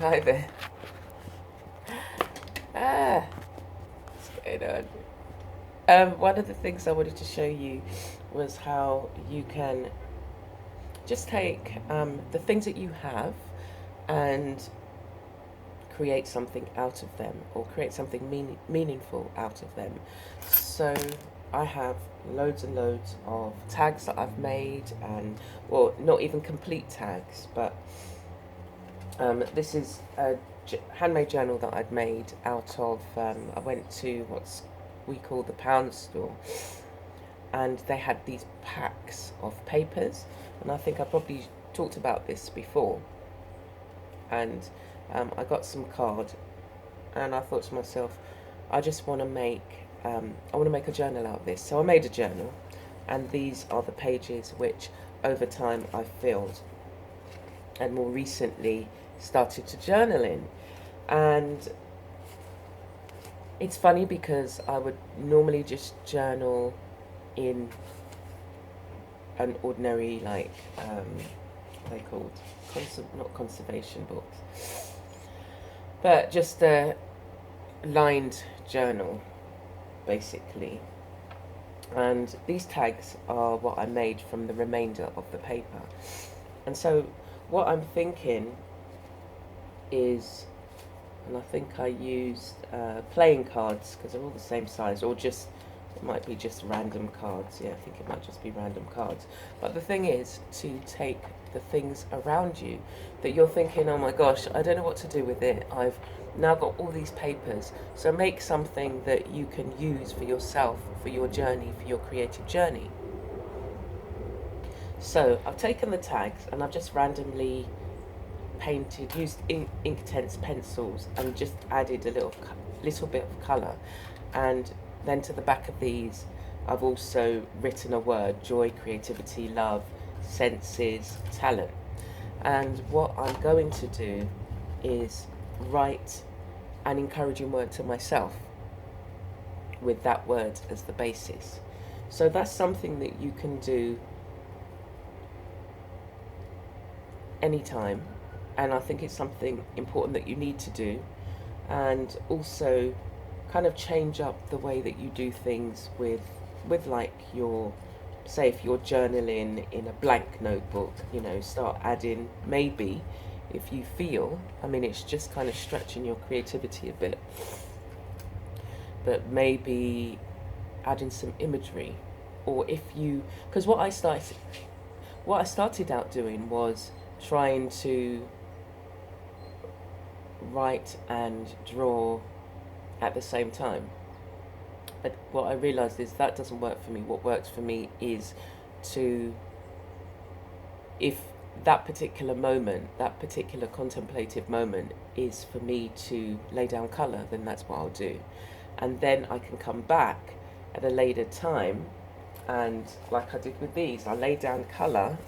Hi there. What's going on? One of the things I wanted to show you was how you can just take the things that you have and create something out of them, or create something meaningful out of them. So I have loads and loads of tags that I've made, and well, not even complete tags, but this is a handmade journal that I'd made out of. I went to what's we call the pound store, and they had these packs of papers, and I think I probably talked about this before. And I got some card, and I thought to myself, I just want to make I want to make a journal out of this. So I made a journal, and these are the pages which over time I filled, and more recently started to journal in. And it's funny because I would normally just journal in an ordinary, like, what are they called? Not conservation books, but just a lined journal, basically. And these tags are what I made from the remainder of the paper. And so what I'm thinking is, and I think I used playing cards because they're all the same size, or just, it might be just random cards. Yeah, I think it might just be random cards. But the thing is to take the things around you that you're thinking, oh my gosh, I don't know what to do with it. I've now got all these papers. So make something that you can use for yourself, for your journey, for your creative journey. So I've taken the tags and I've just randomly painted, used Inktense pencils, and just added a little bit of colour. And then to the back of these, I've also written a word: joy, creativity, love, senses, talent. And what I'm going to do is write an encouraging word to myself with that word as the basis. So that's something that you can do anytime, and I think it's something important that you need to do, and also kind of change up the way that you do things with like your, say if you're journaling in a blank notebook, start adding, maybe if you feel, I mean, it's just kind of stretching your creativity a bit, but maybe adding some imagery. Or if you, because what I started out doing was trying to write and draw at the same time. But what I realised is that doesn't work for me. What works for me is to, if that particular moment, that particular contemplative moment is for me to lay down colour, then that's what I'll do. And then I can come back at a later time, and like I did with these, I laid down colour,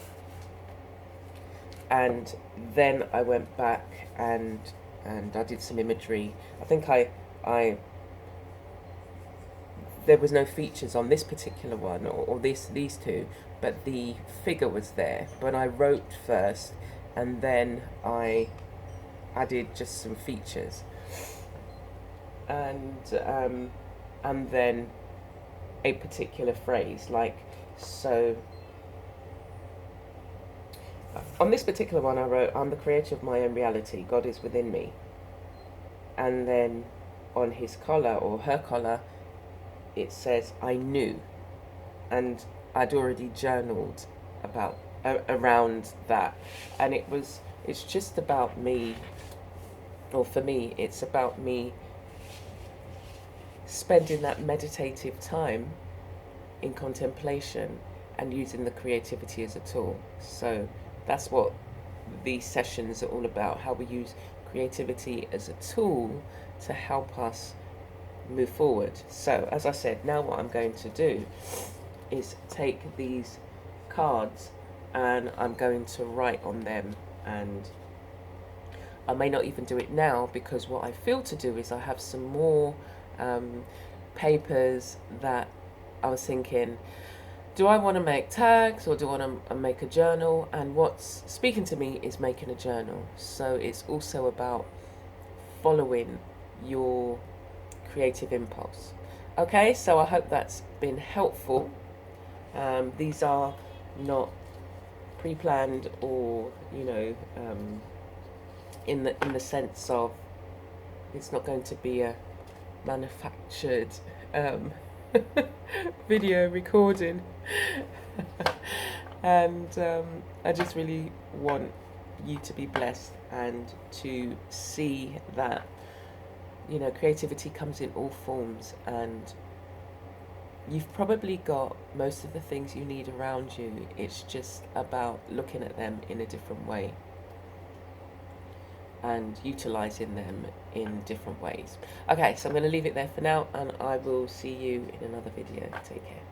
and then I went back and I did some imagery. I think I there was no features on this particular one, or these two, but the figure was there. But I wrote first, and then I added just some features, and then a particular phrase, like so. On this particular one, I wrote, "I'm the creator of my own reality. God is within me." And then on his collar, or her collar, it says, "I knew." And I'd already journaled about around that. And it's just about me, or for me, it's about me spending that meditative time in contemplation and using the creativity as a tool. So that's what these sessions are all about, how we use creativity as a tool to help us move forward. So as I said, now what I'm going to do is take these cards and I'm going to write on them, and I may not even do it now, because what I feel to do is I have some more papers that I was thinking, do I want to make tags or do I want to make a journal? And what's speaking to me is making a journal. So it's also about following your creative impulse. Okay, so I hope that's been helpful. These are not pre-planned or, you know, in the sense of it's not going to be a manufactured video recording. And I just really want you to be blessed and to see that, you know, creativity comes in all forms, and you've probably got most of the things you need around you. It's just about looking at them in a different way and utilizing them in different ways. Okay, so I'm going to leave it there for now, and I will see you in another video. Take care.